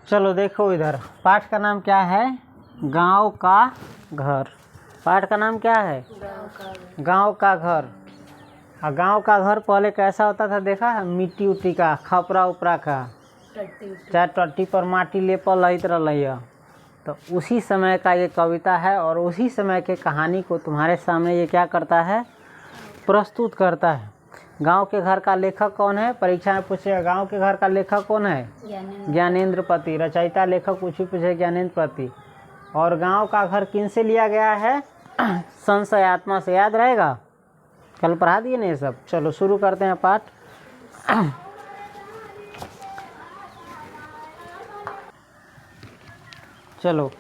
चलो देखो इधर, पाठ का नाम क्या है? गांव का घर। पाठ का नाम क्या है? गांव का घर। और गांव का घर पहले कैसा होता था देखा है? मिट्टी उट्टी का, खपरा उपरा का, चाहे टट्टी पर माटी लेपल रहित रही। तो उसी समय का ये कविता है और उसी समय के कहानी को तुम्हारे सामने ये क्या करता है? प्रस्तुत करता है। गांव के घर का लेखक कौन है? परीक्षा में पूछेगा गांव के घर का लेखक कौन है? ज्ञानेंद्र पति। रचयिता लेखक कुछ भी पूछे, ज्ञानेंद्र पति। और गांव का घर किन से लिया गया है? संशय आत्मा से। याद रहेगा? कल पढ़ा दिए ना ये सब। चलो शुरू करते हैं पाठ। चलो,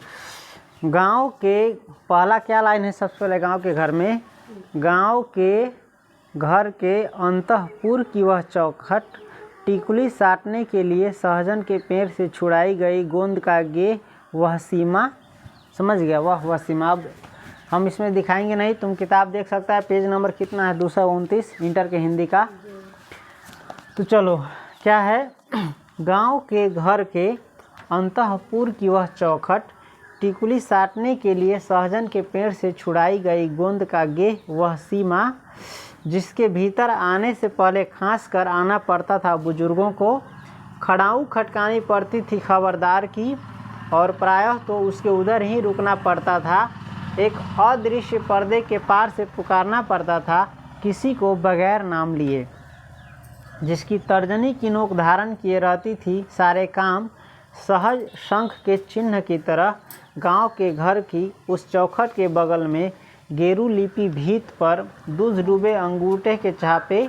गांव के पहला क्या लाइन है? सबसे पहले गांव के घर में, गांव के घर के अंतःपुर की वह चौखट, टिकुली साटने के लिए सहजन के पेड़ से छुड़ाई गई गोंद का गे वह सीमा। समझ गया? वह सीमा। अब हम इसमें दिखाएंगे नहीं, तुम किताब देख सकता है। पेज नंबर कितना है? 229, इंटर के हिंदी का। तो चलो क्या है? गांव के घर के अंतःपुर की वह चौखट, टिकुली साटने के लिए सहजन के पेड़ से छुड़ाई गई गोंद का गे वह सीमा, जिसके भीतर आने से पहले खांस कर आना पड़ता था बुजुर्गों को, खड़ाऊ खटकानी पड़ती थी खबरदार की, और प्रायः तो उसके उधर ही रुकना पड़ता था। एक अदृश्य पर्दे के पार से पुकारना पड़ता था किसी को बगैर नाम लिए, जिसकी तर्जनी की नोक धारण किए रहती थी सारे काम। सहज शंख के चिन्ह की तरह गांव के घर की उस चौखट के बगल में गेरू लिपि भीत पर दूध डूबे अंगूठे के छापे,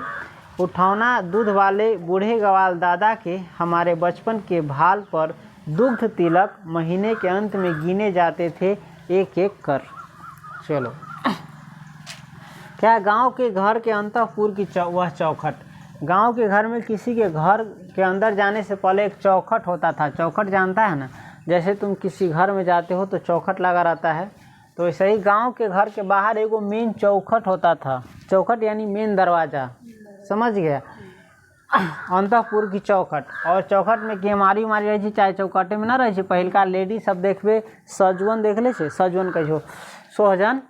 उठौना दूध वाले बूढ़े गवाल दादा के हमारे बचपन के भाल पर दुग्ध तिलक महीने के अंत में गिने जाते थे एक एक कर। चलो, क्या गांव के घर के अंतःपुर की वह चौखट। गांव के घर में किसी के घर के अंदर जाने से पहले एक चौखट होता था। चौखट जानता है ना? जैसे तुम किसी घर में जाते हो तो चौखट लगा रहता है, तो ऐसे ही गांव के घर के बाहर एगो मेन चौखट होता था। चौखट यानी मेन दरवाज़ा। समझ गया? अंतःपुर की चौखट। और चौखट में गेमारी उमारी रही थी, चाहे चौखटे में ना रही थी। पहिलका लेडी सब देखबे सजवन देख ले छे। सजवन कहो सोहजन।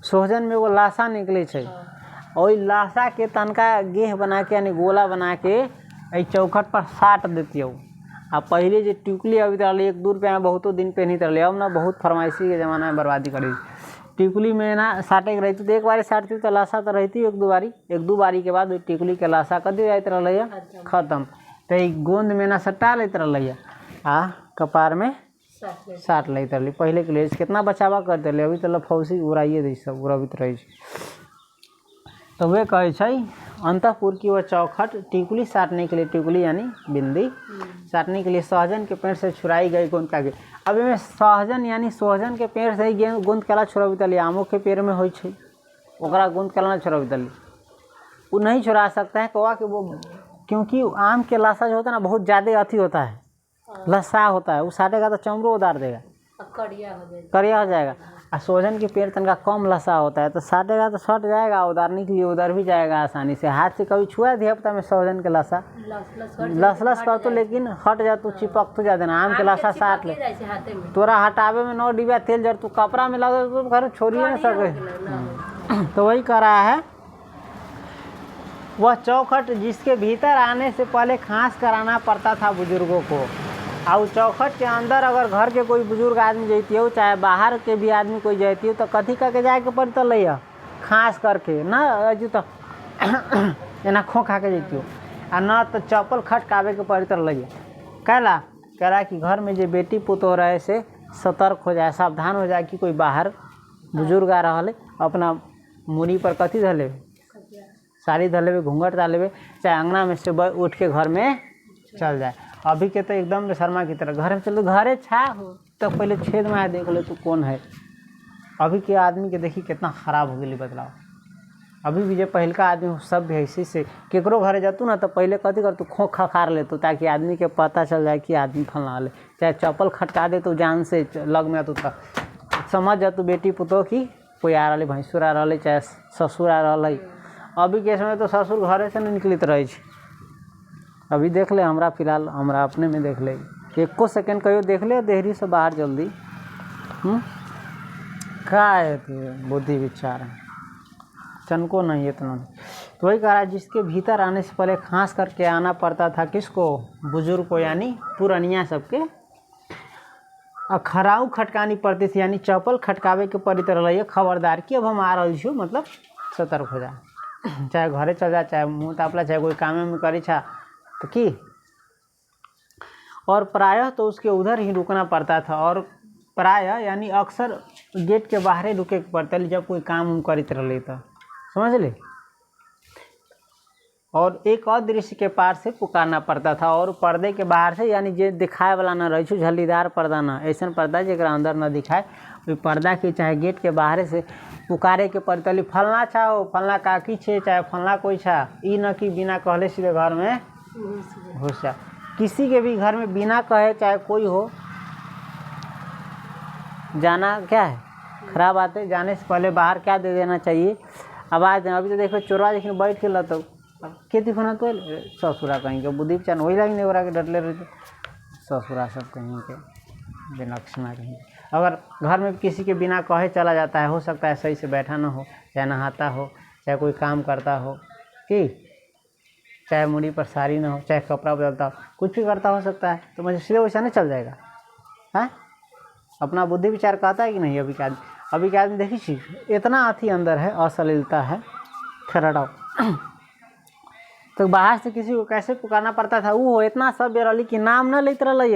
सोहजन में वो लाशा निकले छे, और लाशा के तनका गेह बना के यानी गोला बना के चौखट पर साट देती हो। आ पहले जो टिकुली अभी रही 1-2 रुपया में बहुतों दिन पहनते रही। अब ना बहुत फरमाइशी के ज़माना में बर्बादी करी। टिकुली में ना साटे के रहती तो एक बारी साटती तो लाशा तो रहती 1-2 बारी के बाद टिकुली के लाशा कर दी जाती रही खत्म। तो गोंद में ना सटा लेते रही आ कपार में साट लेते रही। पहले के लिए कितना बचावा करते रहे। अभी तो लफौसी उड़ाइए दी सब उड़बित रही। तो वे कहे छै अंतःपुर की वह चौखट, टिकुली साटने के लिए, टिकुली यानी बिंदी साटने के लिए सहजन के पेड़ से छुड़ाई गई गोंद का गे। अब में सहजन यानी सोहजन के पेड़ से ही गोंद केला छोड़बितली। आमों के पेड़ में हो ओकरा गोंद केला छोड़बितली वो नहीं छोड़ा सकता है। कौआ कि वो, क्योंकि आम के लाशा जो होता है ना बहुत ज़्यादा अथी होता है, लस्सा होता है। वो साटेगा तो चमड़ो उतार देगा, करिया हो जाएगा। और सोहजन के पेड़ तनका कम लसा होता है, तो साटेगा तो सट जाएगा, उधारने के लिए उधर भी जाएगा आसानी से। हाथ से कभी छुआ दिया पता में सोहजन के लसा लस कर तो, लेकिन हट जा तो चिपक तो जा देना। आम के लसा साट ले, तोरा हटावे में 9 डिब्बा तेल जर तू कपड़ा में लगा तो घर छोड़िए ना सके। तो वही कर रहा है। वह चौखट जिसके भीतर आने से पहले खांस कराना पड़ता था बुजुर्गों को। और चौखट के अंदर अगर घर के कोई बुजुर्ग आदमी जैती हो, चाहे बाहर के भी आदमी कोई जैती हो, तो कथी करके जाए के पड़ता लैया खास करके ना अजू तो एना खो खा के जैती हो, आ ना तो चप्पल खटकावे के पड़ता लैया। कहला कि घर में जो बेटी पुत हो रहे से सतर्क हो जाए, सावधान हो जाए कि कोई बाहर बुजुर्ग आ रहा है। अपना मुड़ी पर कथी धले, साड़ी धले, घूंघट डाले, चाहे अंगना में से उठ के घर में चल जाए। अभी के तो एकदम बेशर्मा की तरह घर में चलो, घरे छा हो तो पहले छेद में देख ले तू कौन है। अभी के आदमी के देखी कितना खराब हो गई बदलाव। अभी भी जो पहिलका आदमी सब भी ऐसे से केकरो घरे जातू ना तो पहले कथी कर तू खो खखार लेतू, ताकि आदमी के पता चल जाए कि आदमी फलना ले। चाहे चप्पल खटका दे तो जान से लग में तू समझ जा तू बेटी पुतो की कोई आ रहा, भैंसुर आ रहा, चाहे ससुर आ रहा। अभी के समय तो ससुर घरे से नहीं निकलते रहे। अभी देख ले, हमरा फिलहाल हमरा अपने में देख ले एको सेकंड कहियो देख ले देहरी से बाहर जल्दी। का है बुद्धि विचार चनको नहीं इतना। तो वही कह रहा है जिसके भीतर आने से पहले खास करके आना पड़ता था किसको, बुजुर्ग को यानी पुरनिया सबके। खराऊ खटकानी पड़ती थी यानी चप्पल खटकावे के पड़ी तरह रही खबरदार कि अब हम आ रही छू, मतलब सतर्क हो जा, चाहे घरे चल जा, चाहे मुँह तापला, चाहे कोई काम में करी छा तो की। और प्रायः तो उसके उधर ही रुकना पड़ता था, और प्रायः यानी अक्सर गेट के बाहर ही रुके पड़ता जब कोई काम करित रही तो, समझ ले। और एक और दृश्य के पार से पुकारना पड़ता था, और पर्दे के बाहर से यानी जे दिखाए वाला ना रही झल्लीदार पर्दा ना, ऐसा पर्दा जरा अंदर ना दिखाए वही पर्दा के चाहे गेट के बाहर से पुकारे के पड़तली फलना छाओ, फलना काकी छे, चाहे फलना कोई छा। ई न कि बिना कहले सीधे घर में घुस जा। किसी के भी घर में बिना कहे चाहे कोई हो जाना क्या है खराब बात है। जाने से पहले बाहर क्या दे देना चाहिए, आवाज़। अभी तो देखो चोरवा लेकिन बैठ के लतो खेती खाना तो ससुरा कहीं के बुद्धि चान वही लगी नहीं हो रहा कि डटले रहते ससुरा सब कहीं के विलक्षणा कहीं। अगर घर में किसी के बिना कहे चला जाता है, हो सकता है सही से बैठा ना हो, चाहे नहाता हो, चाहे कोई काम करता हो, कि चाहे मुड़ी पर साड़ी ना हो, चाहे कपड़ा बदलता हो, कुछ भी करता हो सकता है, तो मुझे सीधे वैसा नहीं चल जाएगा। हाँ, अपना बुद्धि विचार कहता है कि नहीं। अभी के आदमी देखी चीज इतना अथी अंदर है, अश्लीलता है। खराड़ाओ तो बाहर से किसी को कैसे पुकारना पड़ता था, वो इतना सब रही कि नाम न लेते रही।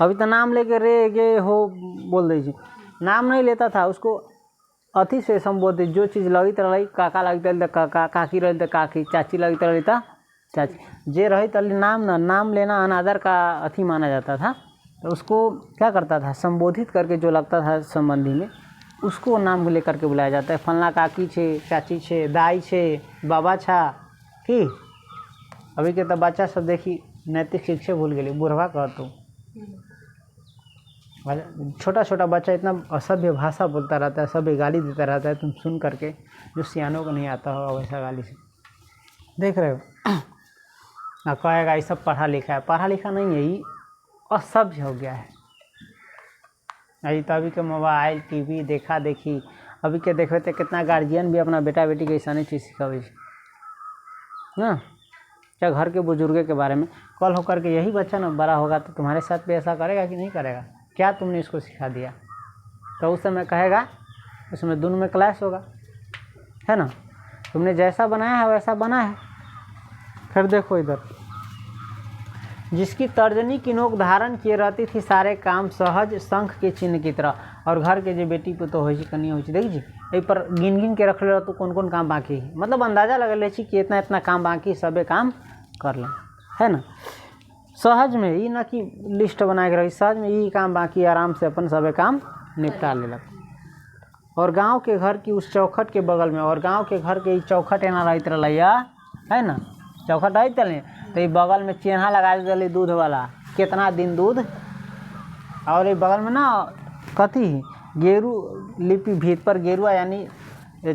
अभी तो नाम लेके रे गे हो बोल दीजिए, नाम नहीं लेता था, उसको अति से संबोधित जो चीज़ लगी रही, काका लगते तो काका, काकी रही तो काकी, चाची लगते रही तो चाची, जे रही तली नाम लेना अनादर का अति माना जाता था। तो उसको क्या करता था, संबोधित करके जो लगता था संबंधी में उसको नाम लेकर के बुलाया जाता है। फलना काकी छे, चाची छे, दाई छे, बाबा छा कि। अभी के तो बच्चा सब देखी नैतिक शिक्षा भूल गई, बुढ़वा कह तो छोटा छोटा बच्चा इतना असभ्य भाषा बोलता रहता है, सभ्य गाली देता रहता है, तुम सुन करके जो सियानों को नहीं आता होगा वैसा गाली से देख रहे हो। कहेगा ये सब पढ़ा लिखा है, पढ़ा लिखा नहीं है, ये असभ्य हो गया है। अभी तो अभी के मोबाइल टीवी देखा देखी, अभी के देखे तो कितना गार्जियन भी अपना बेटा बेटी के ऐसा नहीं चीज़ सिखावे ना, क्या घर के बुजुर्ग के बारे में। कल होकर के यही बच्चा ना बड़ा होगा तो तुम्हारे साथ भी ऐसा करेगा कि नहीं करेगा, क्या तुमने इसको सिखा दिया, तो उस समय कहेगा, उसमें दोनों में क्लैश होगा, है ना। तुमने जैसा बनाया है वैसा बना है। फिर देखो इधर, जिसकी तर्जनी की नोक धारण किए रहती थी सारे काम सहज शंख के चिन्ह की तरह। और घर के जो बेटी पे तो हो कन्या हो देख जी यही पर गिन गिन के रख ले तो कौन कौन काम बाकी है, मतलब अंदाजा लगा ले कि इतना इतना काम बाकी, सबे काम कर ले, है ना। सहज में ये ना कि लिस्ट बना के रही, सहज में यही काम बाकी, आराम से अपन सबे काम निपटा लेलक। और गांव के घर की उस चौखट के बगल में, और गांव के घर के चौखट एना रहित रहिया, है ना, चौखट रही तले तो ये बगल में चेन्हा लगा दिली दूध वाला, कितना दिन दूध। और ये बगल में ना कथी गेरू लिपि भीत पर गेरुआ यानी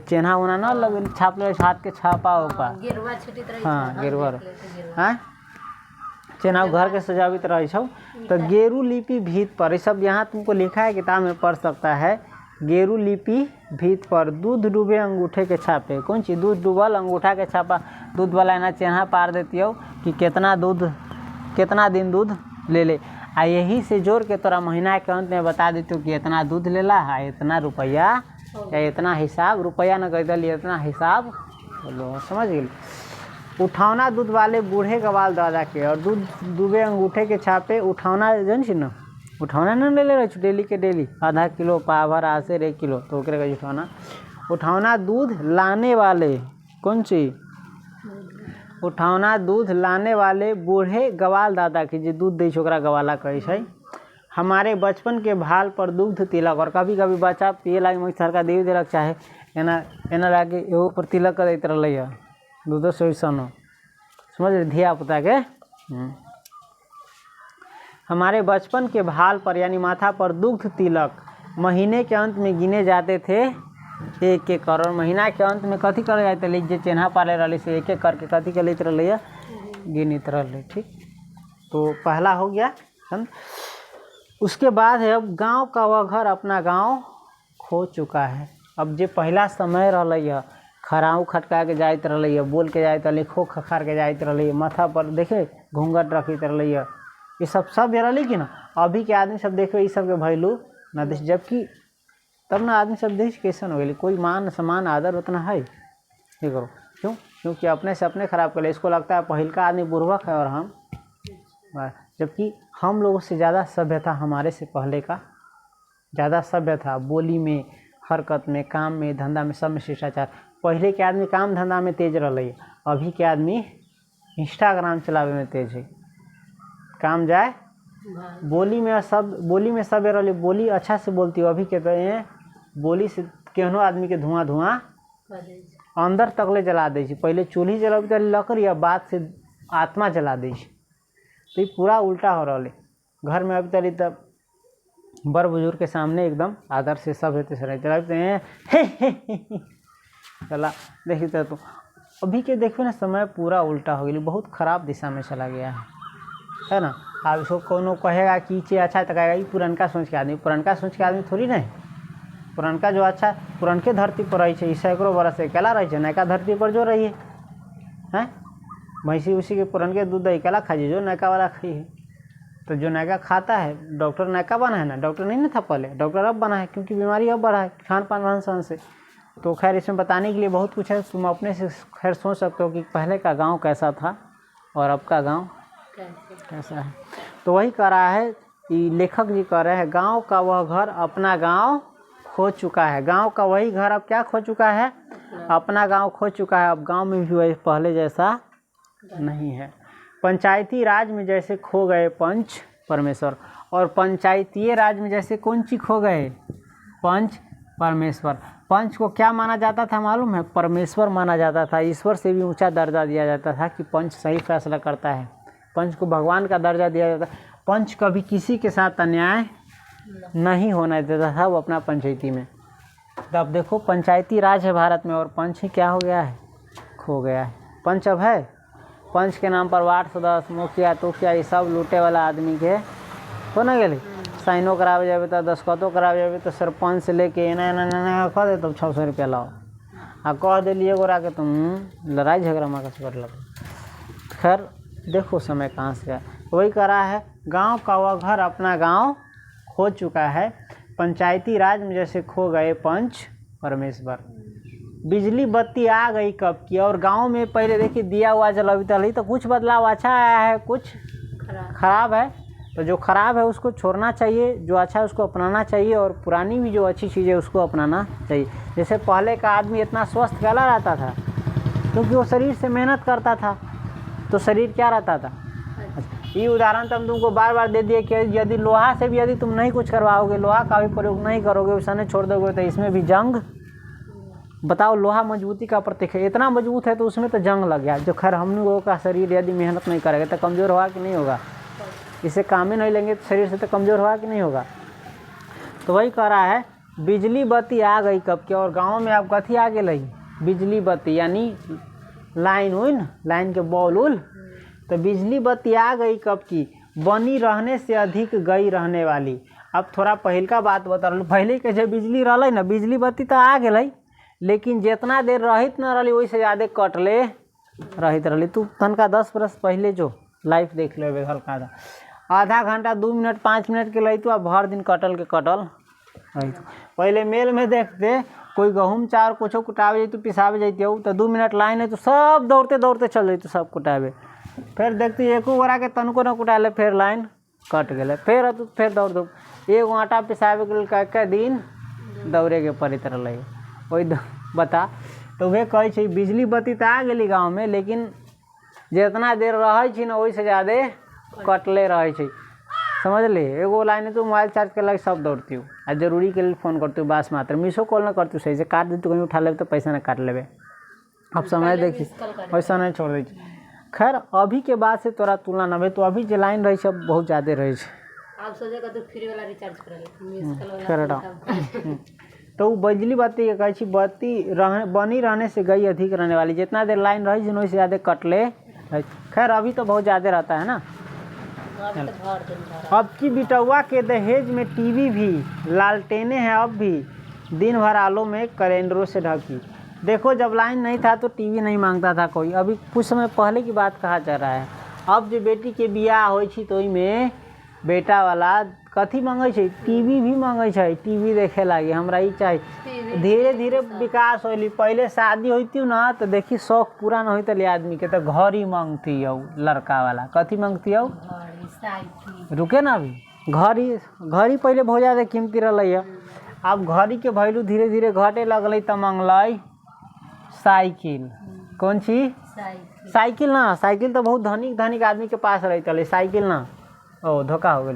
चेन्हा उना ना लग छाप ले हाथ के छापा उपा, हाँ गेरुआ, हाँ चेन्हा घर के सजावित रही छो। तो गेरू लिपि भीत पर, ये सब यहाँ तुमको लिखा है किताब में पढ़ सकता है। गेरू लिपि भीत पर दूध डूबे अंगूठे के छापे, कौन चीज़ दूध डूबल अंगूठा के छापा, दूध वाला ना चेन्हा पार देती हो कि कितना दूध कितना दिन दूध ले ले। आ यही से जोड़ के तोरा महीना के अंत में बता देती हूँ कि इतना दूध लेला है, इतना रुपया या इतना हिसाब, रुपया न कह दिली इतना हिसाब बोलो, समझ गए। उठौना दूध वाले बूढ़े गवाल दादा के, और दूध डूबे अंगूठे के छापे उठौना जन छी न, उठौना न ले रहे डेली के डेली आधा किलो पाभर आसेर 1 किलो, तो ओकरे का उठौना। उठौना दूध लाने वाले, कौन सी उठौना दूध लाने वाले बूढ़े गवाल दादा की, जो दूध दै ओकरा गवाला कहे छै। हमारे बचपन के भाल पर दुग्ध तिलक, और कभी कभी बच्चा पिए लागे मैं सरकार दे दिलक, चाहे एना लागे एगो पर तिलक कर देते रही दूध से वैसन, समझ धिया पुता के। हमारे बचपन के भाल पर यानी माथा पर दुग्ध तिलक महीने के अंत में गिने जाते थे 1-1 करोड़। महीना के अंत में कथी कर जाते ली, जो चेन्हा पाले रही से 1-1 करके कथी के लेते रही गिनित रही। ठीक, तो पहला हो गया उसके बाद है अब गांव का वह घर अपना गांव खो चुका है। अब जो पहला समय रहा खराऊ खटका के जाइत रही, बोल के जाइत रही, खो खखार के जाइत रही, माथा पर देखे घूंघट रखित रही, ये सब रही कि ना। अभी के आदमी सब देखो ये सब के वैल्यू ना दे, जबकि तब ना आदमी सब देख कैसन हो गई, कोई मान सम्मान आदर उतना है। ये करो क्यों? क्योंकि अपने से अपने खराब कर ले। इसको लगता है पहिल का आदमी बुर्बक है और हम, जबकि हम लोगों से ज़्यादा सभ्य था, हमारे से पहले का ज़्यादा सभ्य था। बोली में, हरकत में, काम में, धंधा में, सब में शिष्टाचार। पहले के आदमी काम धंधा में तेज रही, अभी के आदमी इंस्टाग्राम चलावे में तेज है। काम जाए बोली में सब रही, बोली अच्छा से बोलती हो। अभी कहते हैं बोली से केहनो आदमी के धुआं अंदर तकले जला दे। पहले चूल्ही जलाबी तो लकड़ी, अब बात से आत्मा जला दे। तो ये पूरा उल्टा हो रहा है। घर में अभी तरी तब बड़ बुजुर्ग के सामने एकदम आदर से सब रहते हैं चला देखी तो अभी के देखो ना समय पूरा उल्टा हो गया, बहुत ख़राब दिशा में चला गया है ना। अब इसको कोनो कहेगा कि चीज़ अच्छा है तो कहेगा ये पुरनका सोच के आदमी। पुरनका सोच के आदमी थोड़ी नहीं, पुरनका जो अच्छा पुरनके धरती पर रही है, सैकड़ों बरस से अकेला रही है, नयका धरती पर जो रही है भैंसी उसी के पुरनके दूध दही अकेला खाइए, जो नयका वाला खाई है। तो जो नयका खाता है, डॉक्टर नयका बना है ना, डॉक्टर नहीं ना था पहले, डॉक्टर अब बना है, क्योंकि बीमारी अब बढ़ा है खान पान रहन सहन से। तो खैर इसमें बताने के लिए बहुत कुछ है, तुम अपने से खैर सोच सकते हो कि पहले का गांव कैसा था और अब का गांव कैसा है। तो वही कह रहा है कि लेखक जी कह रहे हैं गांव का वह घर अपना गांव खो चुका है। गांव का वही घर अब क्या खो चुका है? अपना गांव खो चुका है। अब गांव में भी वही पहले जैसा नहीं है। पंचायती राज में जैसे खो गए पंच परमेश्वर, और पंचायतीय राज में जैसे कौन चीज खो गए? पंच परमेश्वर। पंच को क्या माना जाता था मालूम है? परमेश्वर माना जाता था। ईश्वर से भी ऊंचा दर्जा दिया जाता था कि पंच सही फैसला करता है। पंच को भगवान का दर्जा दिया जाता। पंच कभी किसी के साथ अन्याय नहीं होने देता था वो अपना पंचायती में। तो अब देखो पंचायती राज है भारत में और पंच ही क्या हो गया है? खो गया है। पंच अब है, पंच के नाम पर वार्ड सदस्य, मुखिया, तोखिया ये सब लूटे वाला आदमी के हो ना गए। साइनो करावे जाए तो दस्खतो करावे जाए तो सरपंच से लेके एना कह दे, तब 600 रुपया लाओ आ कह दिलिए गोरा के तुम लड़ाई झगड़ा माँ कर लगे। खैर देखो समय कहाँ से है। वही करा है गांव का वह घर अपना गांव खो चुका है। पंचायती राज में जैसे खो गए पंच परमेश्वर। बिजली बत्ती आ गई कब की, और गांव में पहले देखिए दिया हुआ जलाविता रही तो कुछ बदलाव अच्छा आया है, कुछ खराब है। तो जो खराब है उसको छोड़ना चाहिए, जो अच्छा है उसको अपनाना चाहिए, और पुरानी भी जो अच्छी चीज़ है उसको अपनाना चाहिए। जैसे पहले का आदमी इतना स्वस्थ कैला रहता था क्योंकि वो शरीर से मेहनत करता था, तो शरीर क्या रहता था। ये उदाहरण तो हम तुमको बार बार दे दिए कि यदि लोहा से भी यदि तुम नहीं कुछ करवाओगे, लोहा का भी प्रयोग नहीं करोगे, उसने छोड़ दोगे तो इसमें भी जंग। बताओ लोहा मजबूती का प्रतीक है, इतना मजबूत है तो उसमें तो जंग लग गया। जो खैर हम लोगों का शरीर यदि मेहनत नहीं करेगा तो कमज़ोर होगा कि नहीं होगा? इसे काम ही नहीं लेंगे तो शरीर से तो कमज़ोर होगा कि नहीं होगा? तो वही कह रहा है बिजली बत्ती आ गई कब की, और गाँव में अब कथी आ गई? बिजली बत्ती यानी लाइन उन लाइन के बॉल उल। तो बिजली बत्ती आ गई कब की? बनी रहने से अधिक गई रहने वाली। अब थोड़ा पहल का बात बता रहा, पहले के जब बिजली रही ना, बिजली बत्ती तो आ गई, लेकिन जितना देर रहित न रही वही से ज़्यादा कटले रहित रही। तू तनका 10 बरस पहले जो लाइफ देख ले हल्का आधा घंटा 2 मिनट 5 मिनट के लई तो अब भर दिन कटल के कटल रही। पहले मेल में देखते कोई गहूम चार कुछ कुटावे जैतु पिसावे जैते तो 2 मिनट लाइन है तो सब दौड़ते दौड़ते चल जैतु सब कुटावे। फिर देखती एको गोरा के तनको न कुटाले, फिर लाइन कट गए, फिर दौड़ दो। एगो आटा पिसावे के कई दिन दौड़े के पड़त रही। वही बता तो वे कहे बिजली बत्ती तो आ गई गाँव में, लेकिन जितना देर रहे ना वही से ज़्यादा कटले रहे। समझ ले, एगो लाइन तो मोबाइल चार्ज कर लगे सब दौड़ती हूँ आ जरूरी के लिए फ़ोन करती हूँ, बस मात्र मिसो कॉल ना करती हूँ, सही से काट दी तो कहीं उठा ले तो पैसा ना काट लेवे। अब समय देखी पैसा नहीं छोड़ दी। खैर अभी के बाद से तोरा तुलना न तो अभी जो लाइन रही सब बहुत ज़्यादा रही। तो बिजली बत्ती के कहे बत्ती बनी रहने से गई अधिक रहने वाली। जितना देर लाइन रही वही से ज़्यादा कटले। खैर अभी तो बहुत ज़्यादा रहता है ना। अब की बिटौआ के दहेज में टीवी भी, लालटेने हैं अब भी, दिन भर आलों में कैलेंडरों से ढकी। देखो जब लाइन नहीं था तो टीवी नहीं मांगता था कोई, अभी कुछ समय पहले की बात कहा जा रहा है। अब जो बेटी के बियाह होइ छी तो में बेटा वाला कथी मांगे छै, टीवी भी मांगे छै, टीवी देखे लागे हमरा ई चाहिए। धीरे धीरे विकास होली। पहले शादी होती ना तो देखी शौक पूरा न होते आदमी के तो घर ही मांगती हो, लड़का वाला कथी मांगती हो, रुके ना अभी घड़ी पहले बहुत ज़्यादा कीमती रही। अब घड़ी के वैल्यू धीरे धीरे घटे लगल तो मांगल साइकिल। कौन चीज, साइकिल ना, साइकिल तो बहुत धनिक आदमी के पास रही, साइकिल ना, ओ धोखा हो गई।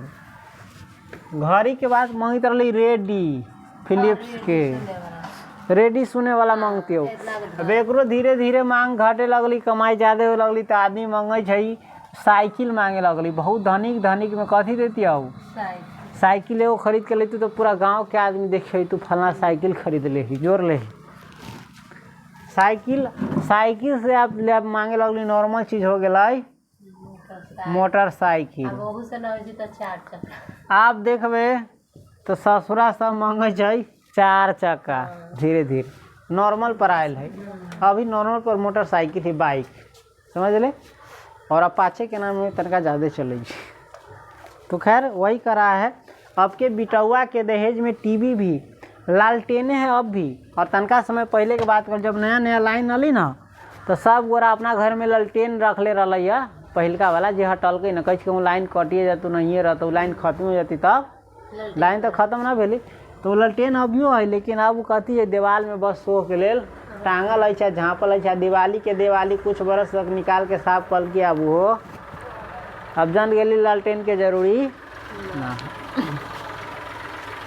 घड़ी के बाद मांगत रही रेडी, फिलिप्स के रेडी सुने वाला मांगती हो। अब एक धीरे धीरे मांग घटे लगली, कमाई ज़्यादा हो लगली तो आदमी मांगे छै साइकिल मांगे लगली। बहुत धनिक में कथी देती हो, साइकिल एगो खरीद के लेती तो पूरा गांव के आदमी देखे तू फला साइकिल खरीद ले, जोर ले। साइकिल से आप मांगे लगली नॉर्मल चीज हो गई मोटरसाइकिल। आप देखबे तो ससुरा सब मांगे छै 4 चक्का, धीरे धीरे नॉर्मल पर आयल है। अभी नॉर्मल पर मोटरसाइकिल ही, बाइक, समझ ले। और अपाचे के नाम में तनका ज़्यादा चले। तो खैर वही करा है। अब के बिटौआ के दहेज में टीवी भी, लालटेने हैं अब भी। और तनका समय पहले के बात कर, जब नया नया लाइन अली ना तो सब गोरा अपना घर में लालटेन रख ले रहा है पहलका वाला, जे हटल के न कह कहूँ लाइन कटिए जातू नहीं रहता, लाइन खत्म हो जाती तब लाइन तो खत्म ना भेली। तो लालटेन अभियो है, लेकिन अब कथी है दीवार में बस शो के लेल टांगल है, चाहे झाँपल है, चाहे दिवाली कुछ बरस तक निकाल के साफ कल के अब वो अब जान गई लालटेन के जरूरी ना।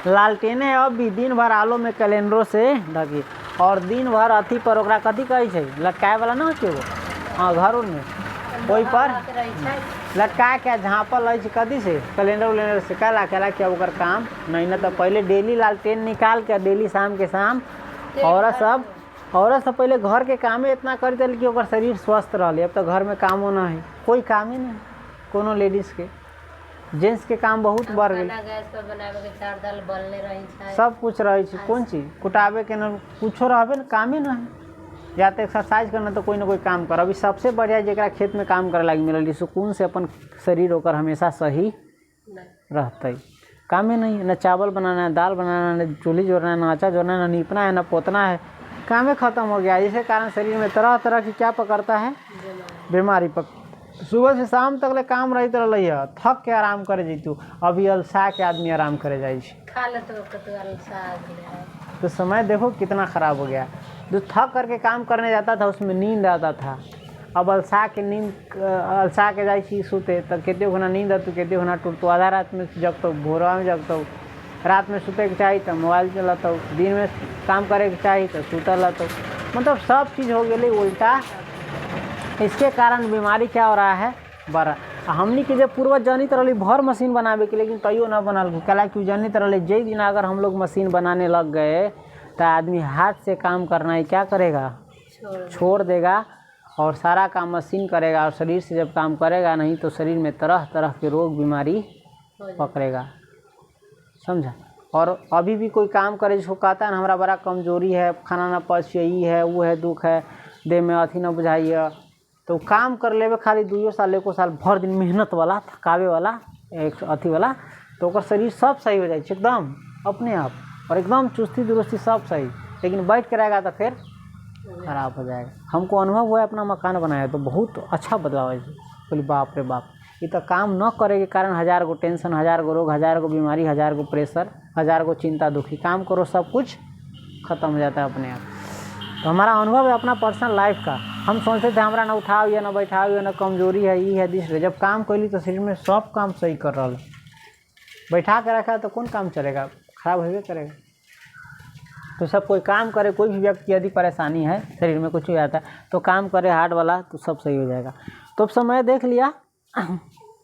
लालटेने अब भी दिन भर आलो में कैलेंडरों से ढकी। और दिन भर अथी पर ओकरा कथी कहै छै, लटकाए वाला ना होते वो, हाँ घर में ओहि पर लटका के झाँपल है कथी से, कैलेंडर से। कहला कि अब ओकर काम नहीं ना। तो पहले डेली लालटेन निकाल के डेली शाम के शाम औरत सब पहले घर के कामे इतना करते कि ओकर शरीर स्वस्थ रहे। अब तो घर में कामो ना है, कोई काम ही नहीं कोनो लेडीज के। जेंट्स के काम बहुत बढ़ गई, सब कुछ रहे छै। कौन चीज कुटाबे के न कुछो रहबे न, कामे ना है। या तो एक्सरसाइज करना तो कोई ना कोई काम कर। अभी सबसे बढ़िया जरा खेत में काम करे लगी मिलल, सुकून से अपन शरीर होकर हमेशा सही रहते। कामे नहीं, न चावल बनाना है, दाल बनाना है, न चूल्ही जोड़ना है, न आटा जोड़ना है, न नीपना है, न पोतना है, कामे खत्म हो गया। इसी कारण शरीर में तरह तरह की क्या पकड़ता है, बीमारी सुबह से शाम तक ले काम रही है, थक के आराम करे जैतू। अभी अलसा के आदमी आराम करे जाए। तो समय देखो कितना खराब हो गया। जो थक करके काम करने जाता था उसमें नींद आता था, अब अलसा के जाए सुते तो केते घना नींद आतू, केते घना टूटतो। आधा रात में जगतो, भोरवा में जगतो। रात में सुते के चाहिए तो मोबाइल चलातो, दिन में काम करे के चाहिए तो सुतल रहतो। मतलब सब चीज़ हो गई उल्टा। इसके कारण बीमारी क्या हो रहा है, बड़ा। हमनी के जब पूर्वज जनित रही भर मशीन बनावे के, लेकिन तैयो ना बनल। कला क्यों जनित रही, जे दिन अगर हम लोग मशीन बनाने लग गए तो आदमी हाथ से काम करना ही क्या करेगा, छोड़ देगा और सारा काम मशीन करेगा। और शरीर से जब काम करेगा नहीं तो शरीर में तरह तरह के रोग बीमारी पकड़ेगा, समझा। और अभी भी कोई काम करे जिसको कहता है ना हमारा बड़ा कमजोरी है, खाना ना पच, यही है वो है, दुख है, देह में अथी ना बुझाइए, तो काम कर लेवे खाली 2 साल 1 साल भर दिन मेहनत वाला, थकावे वाला, एक अथी वाला, तो ओकर शरीर सब सही हो जाए एकदम अपने आप, और एकदम चुस्ती दुरुस्ती सब सही। लेकिन बैठ के रहेगा तो फिर खराब हो जाएगा। हमको अनुभव हुआ है, अपना मकान बनाया तो बहुत अच्छा बदलाव है। बोली बाप रे बाप, ये तो काम न करे के कारण 1000 गो टेंशन, 1000 गो रोग, 1000 गो बीमारी, 1000 गो प्रेशर, 1000 गो चिंता दुखी। काम करो सब कुछ खत्म हो जाता है अपने आप। तो हमारा अनुभव है अपना पर्सनल लाइफ का। हम सोचते थे हमारा ना उठाओ या ना बैठाओ या ना कमजोरी है, ये है दिस। जब काम कैली तो शरीर में सब काम सही कर रहा है। बैठा के रखा तो कौन काम चलेगा, खराब होबे करेगा। तो सब कोई काम करे, कोई भी व्यक्ति यदि परेशानी है शरीर में कुछ हो जाता है तो काम करे हार्ड वाला, तो सब सही हो जाएगा। तो अब समय देख लिया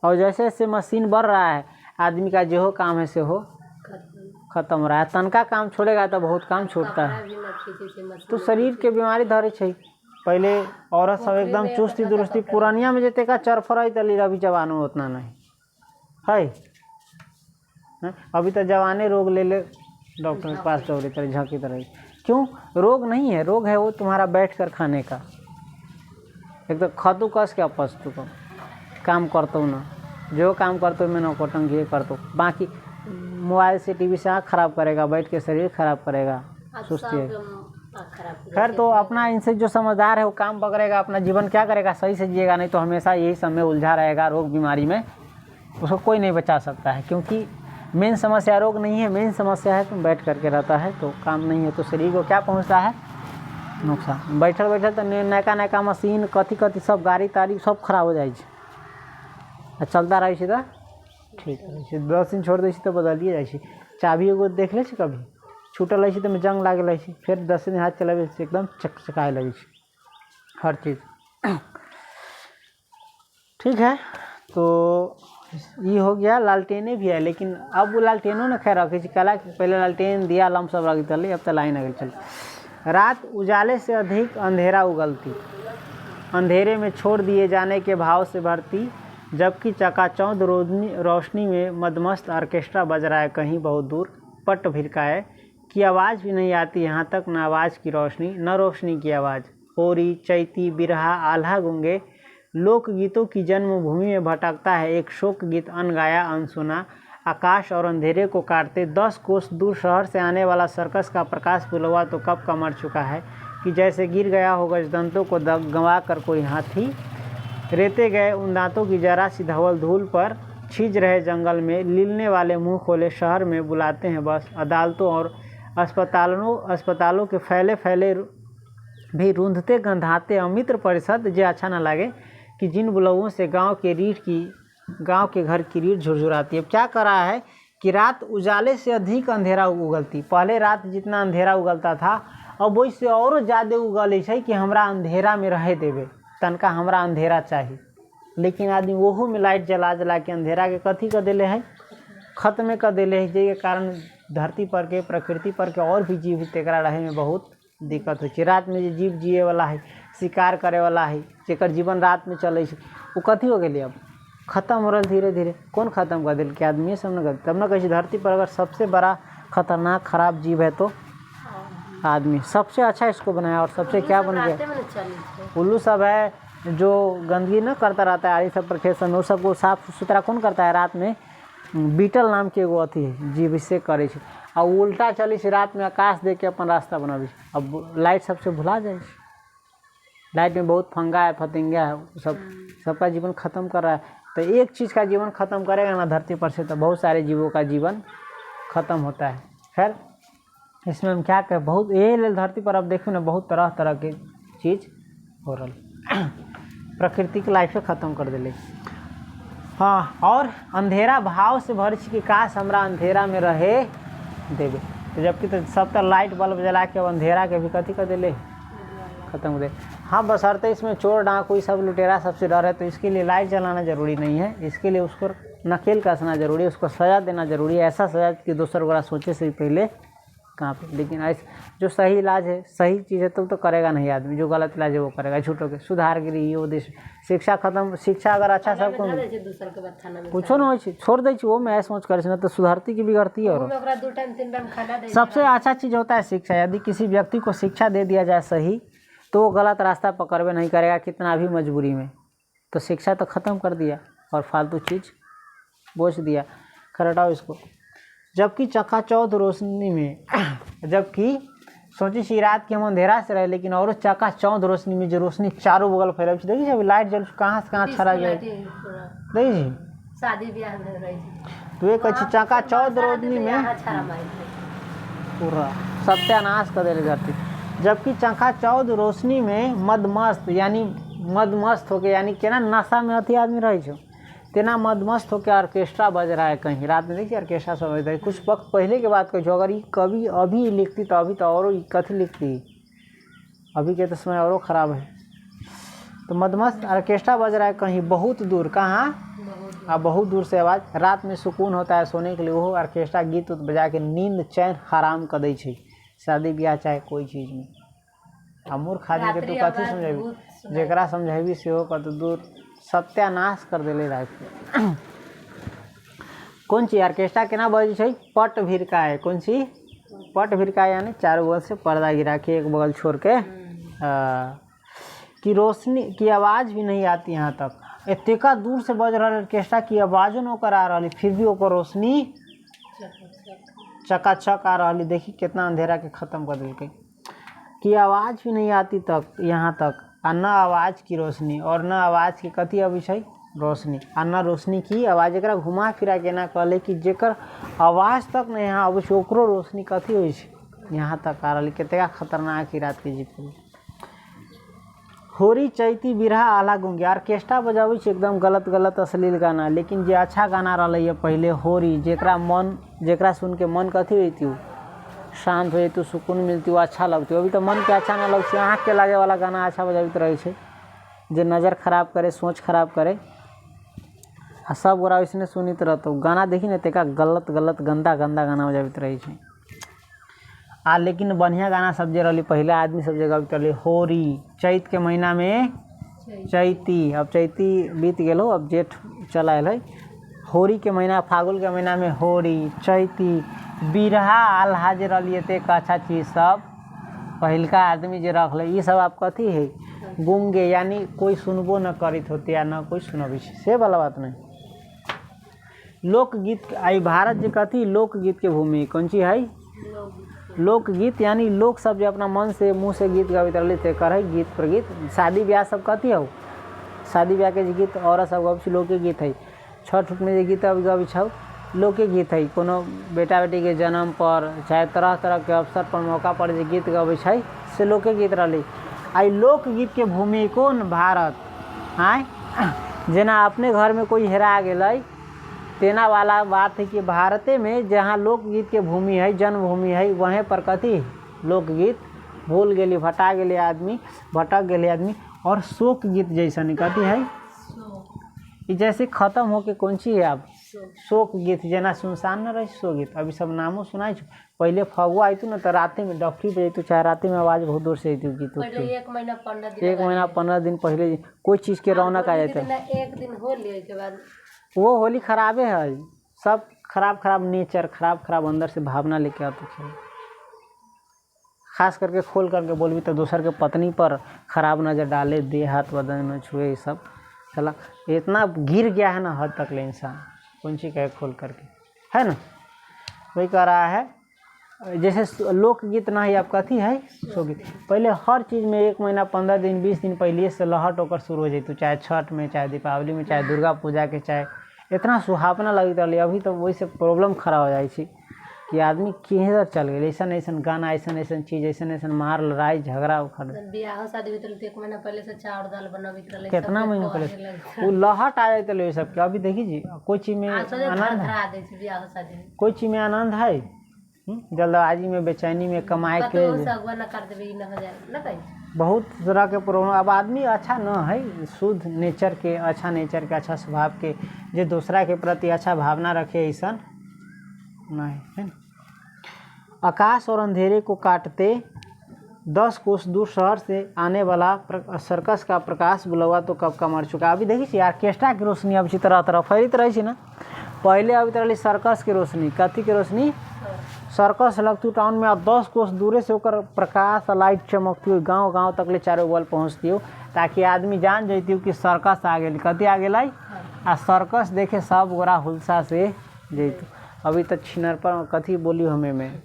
और जैसे जैसे मशीन बढ़ रहा है आदमी का जो काम है से हो खत्म हो रहा है। तनका काम छोड़ेगा तो बहुत काम छूटता है, तो शरीर के बीमारी धरे छै। पहले औरत सब एकदम चुस्ती दुरुस्ती, पुरानिया में जते का चरफर है तली अभी जवानो उतना नहीं। है? अभी तो जवाने रोग ले ले डॉक्टर के पास दौड़े तरह झांकी तरह। क्यों? रोग नहीं है, रोग है वो तुम्हारा बैठ कर खाने का। एक तो खतु कस के अपस्तु को काम करता हूँ ना, जो काम करते हो मैं नौकटंगी करता हूँ। बाकी मोबाइल से टीवी से आँख खराब करेगा, बैठ के शरीर खराब करेगा, सुस्ती है। खैर तो अपना इनसे जो समझदार है वो काम पकड़ेगा, अपना जीवन क्या करेगा, सही से जिएगा, नहीं तो हमेशा यही सब में उलझा रहेगा रोग बीमारी में। उसको कोई नहीं बचा सकता है, क्योंकि मेन समस्या रोग नहीं है, मेन समस्या है तुम बैठ करके रहता है तो काम नहीं है, तो शरीर को क्या पहुंचता है? नुकसान। बैठल बैठल तो नयका नयका मशीन कथी कथी सब गाड़ी ताड़ी सब खराब हो जाए, चलता रहे तो ठीक है। 10 दिन छोड़ दै तो बदलिए जाए। चाबी एगो देख ले कभी छूटल है तो जंग लागल है, फिर 10 दिन हाथ चलाबे एकदम चकचकाए लगे हर चीज़। ठीक है, तो ये हो गया। लालटेने भी है, लेकिन अब वो लालटेनों ने खैर रखे कला पहले लालटेन दिया लम सब रख चल, अब तो लाइन अगल चल। रात उजाले से अधिक अंधेरा उगलती, अंधेरे में छोड़ दिए जाने के भाव से भरती, जबकि चकाचौंध रोशनी में मदमस्त ऑर्केस्ट्रा बज रहा है कहीं बहुत दूर। पट भिरकाए की आवाज़ भी नहीं आती यहाँ तक, न आवाज़ की रोशनी न रोशनी की आवाज़। होरी चैती बिरहा आल्हा गुंगे लोकगीतों की जन्मभूमि में भटकता है एक शोक गीत अनगाया अनसुना। आकाश और अंधेरे को काटते 10 कोस दूर शहर से आने वाला सर्कस का प्रकाश पुलवा तो कब का मर चुका है कि जैसे गिर गया हो गजदंतों को गंवा कर कोई हाथी। रेते गए उन दांतों की जरा सी धवल धूल पर छीज रहे जंगल में लीलने वाले मुंह खोले शहर में बुलाते हैं बस। अदालतों और अस्पतालों के फैले फैले भी रूंधते गंधाते अमित्र परिषद जे अच्छा ना लगे कि जिन बुलवों से गांव के घर की रीढ़ झुरझुराती है। अब क्या कर रहा है कि रात उजाले से अधिक अंधेरा उगलती। पहले रात जितना अंधेरा उगलता था अब वही से और ज़्यादा उगले है कि हमरा अंधेरा में रहे देवे, तनका हमरा अंधेरा चाहिए। लेकिन आदमी वोहू में लाइट जला जला के अंधेरा के कथी कर दिले है, खत्म कर दिले है। जे कारण धरती पर के प्रकृति पर के और भी जीव तेकरा रहे में बहुत दिक्कत हो। रात में जो जीव जिए वाला है, शिकार करे वाला है, जेकर जीवन रात में चले, वो कथी हो गए अब खत्म हो रहा धीरे धीरे। कौन खत्म कर दिल के? आदमी सब न कर। तब न कही धरती पर अगर सबसे बड़ा खतरनाक खराब जीव है तो आदमी। सबसे अच्छा इसको बनाया और सबसे क्या बन गया? उल्लू सब है जो गंदगी न करता रहता है आड़ी सब पर खेत में, सबको साफ सुथरा कौन करता है? रात में बीटल नाम के एगो अथी है जीव इससे करे। और उल्टा चली से रात में आकाश देख के अपन रास्ता बनाबी। अब लाइट सबसे भुला जाए। लाइट में बहुत फंगा है, फतिंगा है, सबका जीवन खत्म कर रहा है। तो एक चीज़ का जीवन खत्म करेगा ना धरती पर से, तो बहुत सारे जीवों का जीवन खत्म होता है। खैर इसमें हम क्या कहें, बहुत ये धरती पर अब देखो ना बहुत तरह तरह के चीज़ हो रहा प्रकृति की लाइफ ख़त्म कर दिले। हाँ, और अंधेरा भाव से भर कि काश हमरा अंधेरा में रहे देवे, तो जबकि तो सब तो लाइट बल्ब जला के अंधेरा के भी कथी कर दिले खत्म हो गए। हाँ, बशर्ते इसमें चोर डाकू सब लुटेरा सबसे डर है, तो इसके लिए लाइट जलाना ज़रूरी नहीं है। इसके लिए उसको नकेल कसना ज़रूरी है, उसको सज़ा देना ज़रूरी है। ऐसा सज़ा कि दूसरा गोरा सोचे से पहले कहाँ पे। लेकिन ऐसे जो सही इलाज है, सही चीज़ है तो करेगा नहीं आदमी, जो गलत इलाज है वो करेगा झूठों के। सुधारगिरी ये उद्देश्य शिक्षा खत्म, शिक्षा अगर अच्छा सबको कुछ ना हो छोड़ दे वो मैं सोच कर ना तो सुधारती की बिगड़ती है। और सबसे अच्छा चीज़ होता है शिक्षा। यदि किसी व्यक्ति को शिक्षा दे दिया जाए सही, तो वो गलत रास्ता पकड़वे नहीं करेगा कितना भी मजबूरी में। तो शिक्षा तो ख़त्म कर दिया और फालतू चीज़ बोझ दिया। खरटाओ इसको। जबकि चकाचौंध रोशनी में जबकि सोची सी रात के हम अंधेरा से रहे, लेकिन और चकाचौंध रोशनी में जो रोशनी चारों बगल फैल देखिए अभी लाइट जल कहाँ से कहाँ छड़ा गया देखिए शादी ब्याह में रही तो एक अच्छी चकाचौंध रोशनी में पूरा सत्यानाश कर दे धरती। जबकि चकाचौंध रोशनी में मदमस्त यानी मदमस्त होके यानी केना नशा में अथी आदमी रहे छो तेना मदमस्त होकर ऑर्केस्ट्रा बज रहा है कहीं। रात में देखिए ऑर्केस्ट्रा सब बजता है। कुछ वक्त पहले की बात कही, अगर ये कभी अभी लिखती तो अभी तो और कथी लिखती, अभी के तो समय और ख़राब है। तो मदमस्त ऑर्केस्ट्रा बज रहा है कहीं बहुत दूर। कहाँ? अब बहुत दूर से आवाज़। रात में सुकून होता है सोने के लिए, वो ऑर्केस्ट्रा गीत बजा के नींद चैन हराम कर दै छै। शादी ब्याह चाहे कोई चीज़ में। आ मूर्ख आदमी के तू कथी समझेबी, जेकरा समझेबी सेहो कर तो दूर सत्यानाश कर दिले लाइफ। कौन सी ऑर्केस्ट्रा केना बजे छै पट भिरकाए कौन सी पट भिरकाए यानी चारों बगल से पर्दा गिरा के एक बगल छोड़ के कि रोशनी की आवाज़ भी नहीं आती यहाँ तक एतेका दूर से बज रहा ऑर्केस्ट्रा की आवाज़ों न ओकर आ रही फिर भी ओकर रोशनी चकाचक आ रही देखी कितना अंधेरा के ख़त्म कर दिल की आवाज़ भी नहीं आती तक यहाँ तक आ न आवाज़ की रोशनी और न आवाज़ की कथी अभी छै रोशनी आ न रोशनी की आवाज़ एक घुमा फिरा के ना कहले कि जेकर आवाज़ तक न यहाँ अब ओकरो रोशनी कथी होइ छै यहाँ तक आ रही कतेक खतरनाक ही रात के जीत होरी चैती बिरहा आला गुंगे ऑर्केस्ट्रा बजाबै छै एकदम गलत गलत अश्लील गाना लेकिन जे अच्छा गाना रहा पहले होरी जेकरा सुन के मन कथी होती शांत हो जैतु सुकून मिलती अच्छा लगती अभी तो मन के अच्छा ना लगती आँख के लागे वाला गाना अच्छा बजाबैत रहे छै जे नज़र खराब करे सोच खराब करे आ सब गोरा वैसने सुनित रहते गाना देखी न तेका गलत गलत गंदा गंदा गाना बजाबैत रहे छै आ लेकिन बढ़िया गाना सब जे रही पहले आदमी सब जे गबैत रहे होरी चैत के महीना में चैती अब चैती बीत गेलो अब जेठ चला है होरी के महीना फागुन के महीना में होरी चैती बिरहा आल्हा जे रही एतेक अच्छा चीज़ सब पहलका आदमी जे रख ये सब आप कथी है गुंगे यानी कोई सुनबो न करित होते या न कोई सुनबे से वाला बात नहीं लोकगीत आई भारत जे कथी लोकगीत के भूमि कौन ची है लोकगीत यानी लोग सब जो अपना मन से मुँह से गीत गाबैत रहे थे करे गीत प्रगीत शादी ब्याह सब कथी हो शादी ब्याह के गीत औरत सब गब लोकगीत है छठ उठ में जे गीत अब गबै छौ लोकगीत है कोनो बेटा बेटी के जन्म पर चाहे तरह तरह के अवसर पर मौका पर जे गीत गबै छै से लोकगीत रही आई लोकगीत के भूमि कौन भारत आय जेना अपने घर में कोई हेरा गए तेना वाला बात है कि भारते में जहाँ लोकगीत के भूमि है जन्मभूमि है वहीं पर कथी लोकगीत भूल गए भटा गए आदमी भटक गए आदमी और शोक गीत जैसा कथी है जैसे खत्म होके कौन सी है अब शोक गीत जेना सुनसान न रही शोक गीत अभी सब नामों सुनाई पहले फगुआ आयतु न तो रात में डफरी बजैतु चाहे रात में आवाज़ बहुत दूर से अतु गीत एक महीना 15 दिन पहले कोई चीज़ के रौनक आ जाता है एक दिन होली के बाद वो होली खराबे है सब खराब नेचर खराब अंदर से भावना लेके आते खेल खास करके खोल करके बोलबी तो दूसर के पत्नी पर खराब नज़र डाले दे हाथ बदन में छुए सब चला इतना गिर गया है ना हद तक ले इंसान कौन सी कहे खोल करके है ना वही कह रहा है जैसे लोकगीत ना ही आप कथी है शोकगीत पहले हर चीज़ में 1 महीना 15 दिन 20 दिन पहले से लहट होकर शुरू हो जाती चाहे छठ में चाहे दीपावली में चाहे दुर्गा पूजा के चाहे इतना सुहावना लगता रही अभी तो वही से प्रॉब्लम खड़ा हो जाए कि आदमी किधर चल गए ऐसा गाना ऐसा चीज़ ऐसा मार लड़ाई झगड़ा उखड़ बियाह शादी होत रहे 1 महीना पहले से चाउर दाल बनावित रहे कितना महीना पहले वो लहट आ जाते लोग सब अभी देखी जी कोई चीज़ में आनंद है कोई चीज़ में आनंद है जल्दबाजी में बेचैनी में कमाए के बहुत तरह के प्रॉब्लम अब आदमी अच्छा न है शुद्ध नेचर के अच्छा स्वभाव के जो दूसरा के प्रति अच्छा भावना रखे ऐसा नहीं है आकाश और अंधेरे को काटते 10 कोस दूर शहर से आने वाला सर्कस का प्रकाश बुलवा तो कब का मर चुका अभी देखिए ऑर्केस्ट्रा की रोशनी अब तरह फैलित रही ना पहले अभी तरह सर्कस की रोशनी कथी की रोशनी सर्कस लगती टाउन में अब 10 कोस दूरे से होकर प्रकाश लाइट चमकती हुई गांव तक ले चारों बगल पहुँचती हो ताकि आदमी जान जाती हो कि सर्कस आ गई कथी आ गई आ सर्कस देखे सब गोरा हुलसा से जैतु अभी तक छिनर पर कथी बोली हमें में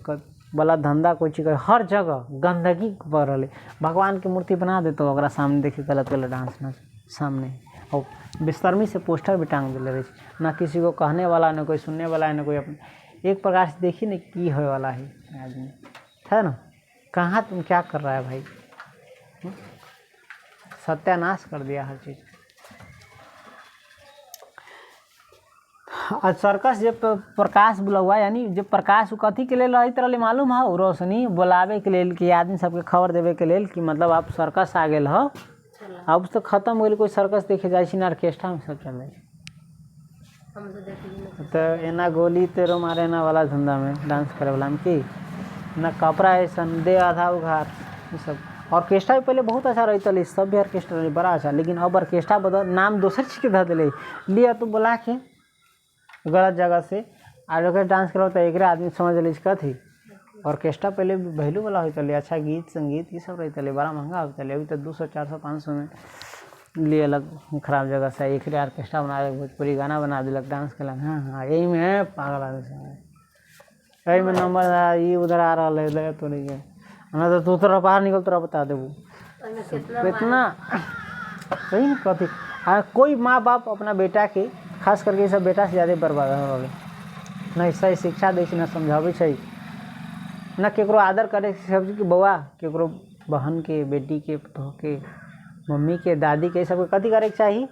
वाला धंधा कोई चीज़ हर जगह गंदगी बढ़ रही भगवान की मूर्ति बना देते हो सामने देखे गलत डांस ना सामने और बेशर्मी से पोस्टर भी टांग दिले रहे ना किसी को कहने वाला ना कोई सुनने वाला है ना कोई अपने एक प्रकार से देखिए ना की होने वाला है आदमी है ना कहाँ तुम क्या कर रहा है भाई सत्यानाश कर दिया हर चीज़ आज सर्कस जब प्रकाश बुलवा यानी जब प्रकाश कथी के लिए रही मालूम है रोशनी बुलावे के लिए कि आदमी सबके खबर देवे के लिए कि मतलब आप सर्कस आ गए हो अब तो खत्म हो गई कोई सर्कस देखे जाए ना ऑर्केस्ट्रा में सब चल तो एना गोली तेरो मारे ना वाला धंधा में डांस करे वाला में कि ना कपड़ा ऐसा दे आधा उघार ये सब ऑर्केस्ट्रा भी पहले बहुत अच्छा रहता है सब भी ऑर्केस्ट्रा रही बड़ा अच्छा लेकिन अब ऑर्केस्ट्रा बदल नाम दूसर चीज़ के धर दिले लिया तो बुला के गलत जगह से आज अगर डांस करो तो एक आदमी समझ ली कथी ऑर्केस्ट्रा पहले वैल्यू वाला होता है, अच्छा गीत संगीत ये सब रहता है, बड़ा महंगा होता है। अभी तो 200 400 500 में लिए अलग खराब जगह से एक ऑर्केस्ट्रा बना दिलक, भोजपुरी गाना बना दिलक, डांस कलक। हाँ हाँ यही में है पागल आदमी सब, यही में नंबर ये उधर आ रहा है तो नहीं है ना, तो तू थोड़ा बाहर निकल तोरा बता देबू कितना सही न कथी। हाँ कोई माँ बाप अपना बेटा के खास करके सब बेटा से ज़्यादा बर्बाद हो रहे, न सही शिक्षा दै छै न समझाबै छै, न केकरो आदर करे सब कि बौआ केकरो बहन के बेटी के पुतोह के मम्मी के दादी के सबके कथी करे के चाहिए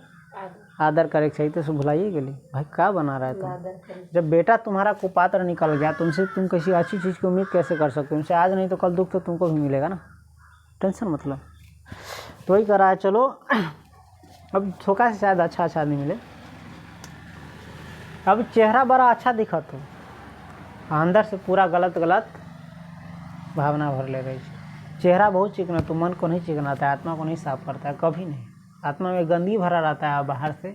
आदर करे के चाहिए। तो सब भुलाइए गेली भाई क्या बना रहा है तुम। जब बेटा तुम्हारा कुपात्र निकल गया तुमसे तुम किसी अच्छी चीज़ की उम्मीद कैसे कर सकते हो उनसे, आज नहीं तो कल दुख तो तुमको भी मिलेगा ना, टेंशन मतलब। तो वही करा है। चलो अब धोखा से शायद अच्छा अच्छा आदमी मिले। अब चेहरा बड़ा अच्छा दिखत हो, अंदर से पूरा गलत गलत भावना भर ले रही है। चेहरा बहुत चिकना तो मन को नहीं चिकनाता है, आत्मा को नहीं साफ करता है, कभी नहीं। आत्मा में गंदगी भरा रहता है, बाहर से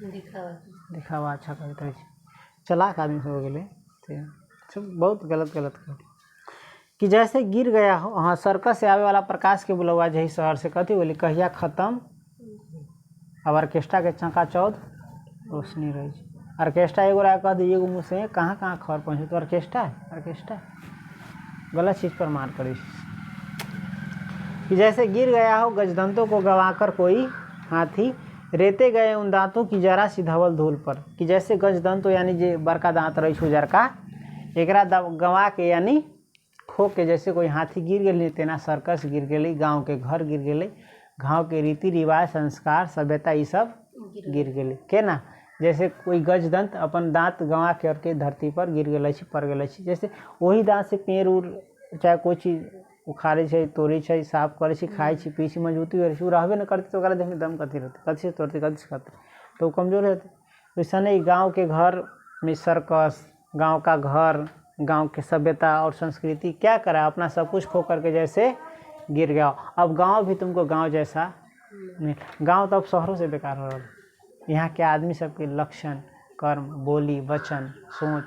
दिखावा अच्छा करता है। चलाक आदमी हो गए सब बहुत गलत गलत कर कि जैसे गिर गया हो। हाँ सर्कस से आवे वाला प्रकाश के बुलवा जही शहर से कथी बोली कहिया खत्म। अब ऑर्केस्ट्रा के चकाचौंध रोशनी रही है। ऑर्केस्ट्रा एगो रहा कह दी एगो मुँह से कहाँ कहाँ खबर पहुँचे तो ऑर्केस्ट्रा है, ऑर्केस्ट्रा गलत चीज़ पर मार करी कि जैसे गिर गया हो गजदंतों को गंवाकर कोई हाथी, रेते गए उन दांतों की जरा सी धवल धूल पर। कि जैसे गजदंत यानी जे बड़का दांत रही छो जरका एकरा गंवा के यानी खो के जैसे कोई हाथी गिर गई तेना सर्कस गिर गई, गाँव के घर गिर गई, गाँव के रीति रिवाज संस्कार सभ्यता ये सब गिर गई के ना। जैसे कोई गजदंत अपन दांत गंवा के धरती पर गिर गए पड़ गए, जैसे वही दांत से पेड़ उड़ चाहे कोई चीज़ उखाड़े छै तोड़े छै साफ करे छै खाए छै पीछे मजबूती करे छै, रहबे न करते तो ओकरा देह में दम कथी रहते, कथी से तोड़ते कथी से खाते तो कमजोर रहते। वैसा नहीं गाँव के घर में सर्कस, गाँव का घर, गाँव के सभ्यता और संस्कृति क्या करा अपना सब कुछ खो करके जैसे गिर गया। अब गाँव भी तुमको गाँव जैसा नहीं, गाँव तो अब शहरों से बेकार हो रहा है। यहाँ के आदमी सबके लक्षण कर्म बोली वचन सोच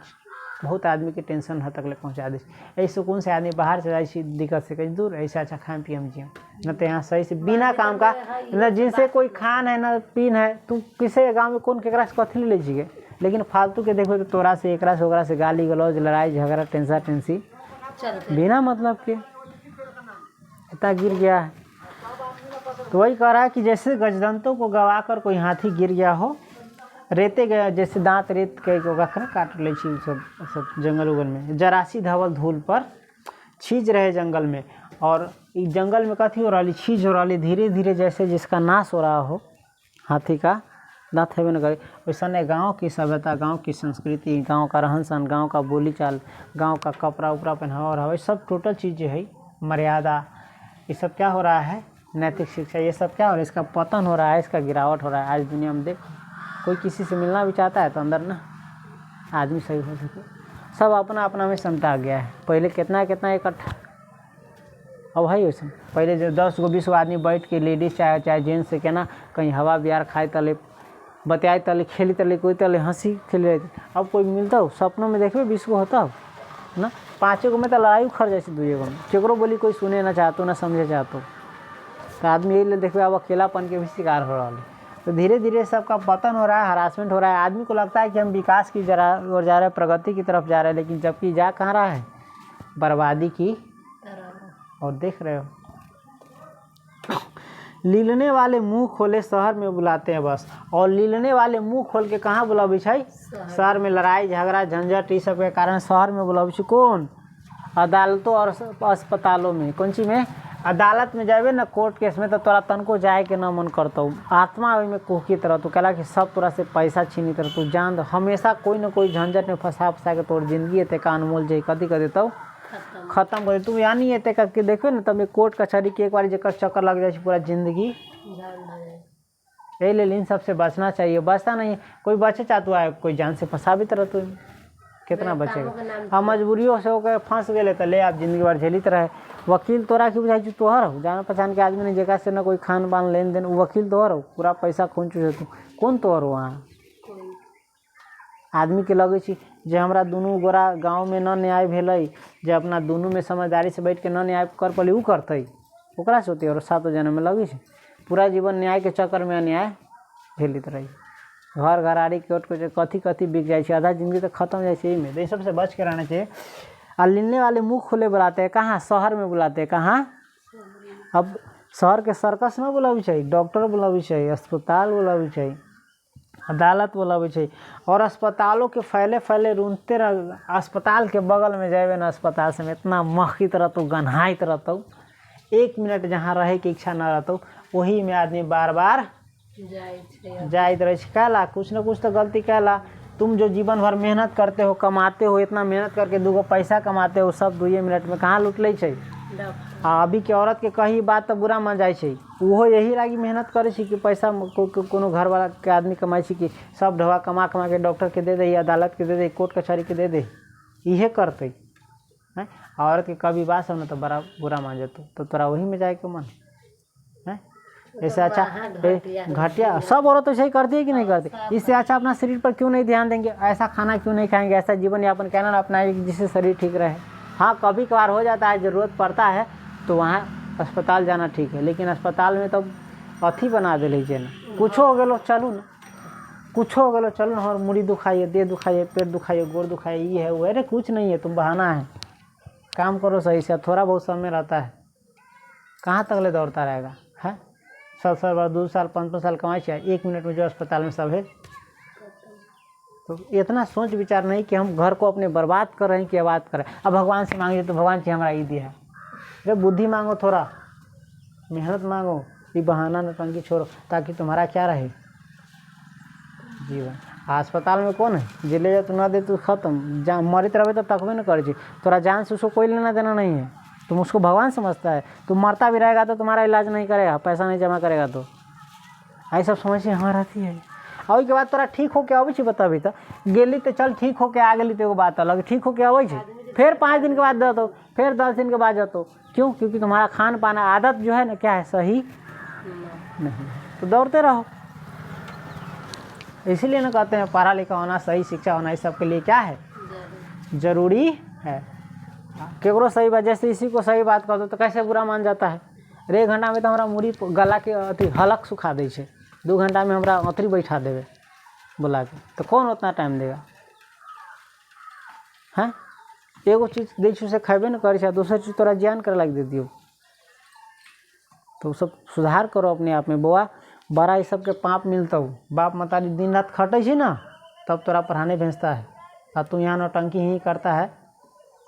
बहुत आदमी के टेंशन हद तक ले पहुँचा दे। ऐसे सुकून से आदमी बाहर से जाए दिक्कत से कहीं दूर, ऐसा अच्छा खाएं पियम जियो न तो यहाँ सही से बिना काम का न जिनसे कोई खान है न पीन है। तुम किसी गाँव में कौन केकरा से कथी ले लीजिए, लेकिन फालतू के देखो तो तोरा से एकरा से ओकरा से गाली गलौज लड़ाई झगड़ा टेंसा टेंसी बिना मतलब के इतना गिर गया है। तो वही कह रहा है कि जैसे गजदंतों को गवा कर कोई हाथी गिर गया हो, रेते गए जैसे दांत रेत के काट ले सब जंगल उगल में, जरासी धवल धूल पर छीज रहे जंगल में। और इस जंगल में कथी हो रही छीज हो रही धीरे धीरे जैसे जिसका नाश हो रहा हो, हाथी का दांत है न करे वैसा नहीं। गाँव की सभ्यता, गाँव की संस्कृति, गाँव का रहन सहन, गाँव का बोली चाल, गाँव का कपड़ा उपड़ा पहनावा और सब टोटल चीज़ जो है मर्यादा ये सब क्या हो रहा है, नैतिक शिक्षा ये सब क्या हो रहा है, इसका पतन हो रहा है, इसका गिरावट हो रहा है। आज दुनिया में देखो कोई किसी से मिलना भी चाहता है तो अंदर ना आदमी सही हो सके, सब अपना अपना में समता गया है। पहले कितना कितना इकट्ठा, अब भाई वैसे पहले जो 10 गो 20 गो आदमी बैठ के लेडीज चाहे चाहे जेंट्स से कहना कहीं हवा बिहार खाए तले बतियाए तले खेली तले कोई तले हंसी खेल रहे थे। अब कोई मिलता हो सपनों में देखो 20 गो होता हो ना, 5 गो में तो लड़ाई उखड़ जैसे 2 गो में केकरो बोली कोई सुने ना चाहतो ना समझे चाहतो, तो आदमी यही देखो अब अकेलापन के भी शिकार हो रहा है। तो धीरे धीरे सबका पतन हो रहा है, हरासमेंट हो रहा है। आदमी को लगता है कि हम विकास की जरा और जा रहे हैं, प्रगति की तरफ जा रहे हैं, लेकिन जबकि जा कहाँ रहा है, बर्बादी की। और देख रहे हो लीलने वाले मुंह खोले शहर में बुलाते हैं बस, और लीलने वाले मुंह खोल के कहाँ बुलाबी छै, शहर में लड़ाई झगड़ा झंझट ये सब के कारण शहर में बुलाबी छै। कौन अदालतों और अस्पतालों में, कौन चीज में, अदालत में जाबे ना कोर्ट केस में तो तोरा तनको जाए के ना मन करता हूँ, आत्मा में कुहकी तरह तू कहला कि सब तोरा से पैसा छीनी तरह तू जान दो हमेशा कोई ना कोई झंझट में फंसा के तोर जिंदगी एते का अनमोल जे कथी कर देता खत्म कर दे तू यानी एते करके देखो ना तब कोर्ट कचहरी के एक बार जकर चक्कर लग जाए पूरा जिंदगी। यही ले इन सबसे बचना चाहिए, बचता नहीं कोई बचे चाहतू है कोई जान से फंसा भी तरह तू कितना बचेगा। अब मजबूरियों से होकर फंस गए तो ले आप जिंदगी भर झेलित रहे। वकील तोरा की बुझाई तोहर हो, जान पहचान के आदमी ने जगह से ना कोई खान पान लेन देन, वकील तोहर हो, पूरा पैसा खून चूस तू कौन तोहर हो वहाँ आदमी के लगे छी जे हमरा दुनू गोरा गाँव में न न्याय भेलै, जे अपना दुनू में समझदारी से बैठ के न न्याय कर पले उ करतै, ओकरा से होतै। और 7 जन्म में लगे छै पूरा जीवन न्याय के चक्कर में अन्याय झेलित रही। घर घराड़ी कोर्ट के कथी कथी बिक जाए छै, आधा जिंदगी तो खत्म जाए छै में। तो ये सबसे बच के रहना चाहिए। और लिलने वाले मुँह खोले बुलाते हैं कहाँ, शहर में बुलाते हैं कहाँ। अब शहर के सर्कस न बुलाबी चाहिए, डॉक्टर बुलाबी चाहिए, अस्पताल बुलाबी चाहिए, अदालत बुलाबी चाहिए। और अस्पतालों के फैले फैले रूंधते रह, अस्पताल के बगल में जाए ना, अस्पताल से में इतना महकित रहता, गन्हाइत रहता, 1 मिनट जहाँ रहे के इच्छा न रहता, वही में आदमी बार बार जाइत रहे। कहला कुछ न कुछ तो गलती कहला। तुम जो जीवन भर मेहनत करते हो, कमाते हो, इतना मेहनत करके 2 पैसा कमाते हो, सब 2 मिनट में कहाँ लूट ले छै। अभी के औरत के कही बात तो बुरा मान जाए छै, वो यही लागी मेहनत करे छी कि पैसा कोनो घर वाला के आदमी कमाई छी कि सब ढवा कमा कमा के डॉक्टर के दे दे, अदालत के दे दे, कोर्ट कचहरी के दे दे, इहे करते। औरत के कभी बात सब न तो बड़ा बुरा मान जातो, तो तोरा वही में जाए के मन है। इससे अच्छा घटिया सब औरत तो सही करती है कि नहीं करती। इससे अच्छा अपना शरीर पर क्यों नहीं ध्यान देंगे, ऐसा खाना क्यों नहीं खाएंगे, ऐसा जीवन यापन कहना अपनाएंगे जिससे शरीर ठीक रहे। हाँ कभी कभार हो जाता है, ज़रूरत पड़ता है तो वहाँ अस्पताल जाना ठीक है, लेकिन अस्पताल में तो अथी बना दे लीजिए ना, कुछ हो गलो चलू ना, कुछ हो गलो चलू ना, और मुड़ी दुखाइए, देह दुखाइए, पेट दुखाइए, गोड़ दुखाइए, ये है वो, अरे कुछ नहीं है, तुम बहाना है, काम करो सही से। थोड़ा बहुत समय रहता है, कहाँ तक ले दौड़ता रहेगा है। 7 साल बाद 2 साल 5 साल कमाई चाहिए, 1 मिनट में जो अस्पताल में सब है। तो इतना सोच विचार नहीं कि हम घर को अपने बर्बाद कर रहे हैं कि आबाद करें। अब भगवान से मांगे तो भगवान जी हमारा ये दिया है, अरे बुद्धि मांगो, थोड़ा मेहनत मांगो, ये बहाना नौटंकी छोड़ो, ताकि तुम्हारा क्या रहे जीवन। अस्पताल में कौन है जे ले जा, तू ना दे तो खत्म, जा मरित रहे तो तकबे न करे, तोरा जान से उसको कोई लेना देना नहीं है, तुम उसको भगवान समझता है। तुम मरता भी रहेगा तो तुम्हारा इलाज नहीं करेगा, पैसा नहीं जमा करेगा, तो ऐसी सब समस्या हमारा रहती है। और के बाद तोरा ठीक होके आबै छी, बता भी तो गेली तो चल ठीक होके आ गेली तो एगो बात अलग, ठीक होके आबै छी फिर 5 दिन के बाद जातो, फिर 10 दिन के बाद जातो, क्यों? क्योंकि तुम्हारा खान पान आदत जो है ना क्या है, सही नहीं। तो दौड़ते रहो। इसीलिए ना कहते हैं पढ़ा लिखा होना, सही शिक्षा होना, इस सब के लिए क्या है, जरूरी है। केकरो सही बात, जैसे इसी को सही बात कर दो तो कैसे बुरा मान जाता है। 1 घंटा में तो हमारा मुड़ी गला के अथी हलक सुखा दे छे, 2 घंटा में हमरा अथरी बैठा देवे बुला के, तो कौन उतना टाइम देगा हैं। एगो चीज दै छी से खेबे न करे छै, दूसरा चीज तोरा ज्ञान करे लग दे दियो। तो सब सुधार करो अपने आप में बउआ, बड़ा ये सब के पाप मिलता। बाप मतारी दिन रात खटे छी ना, तब तोरा पढ़ाने भेजता है, और तू यहाँ नौटंकी ही करता है,